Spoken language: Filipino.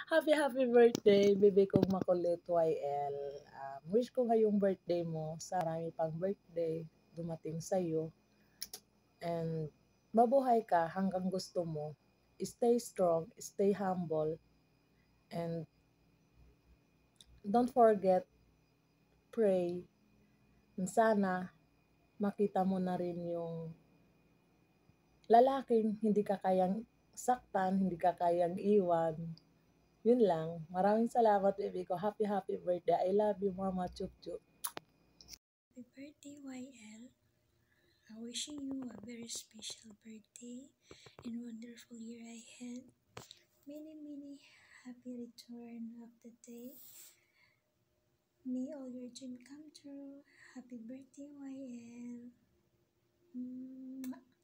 Happy birthday, bebe kong makulit, YL. Wish ko ngayong birthday mo, sa marami pang birthday dumating sa'yo. And mabuhay ka hanggang gusto mo. Stay strong, stay humble, and don't forget, pray. Sana makita mo na rin yung lalaking hindi ka kayang saktan, hindi ka kayang iwan. Yun lang. Maraming salamat, baby ko. Happy birthday. I love you, Mama. Chup chup. Happy birthday, YL. I'm wishing you a very special birthday and wonderful year ahead. Many happy return of the day. May all your dreams come true. Happy birthday, YL. Mwah.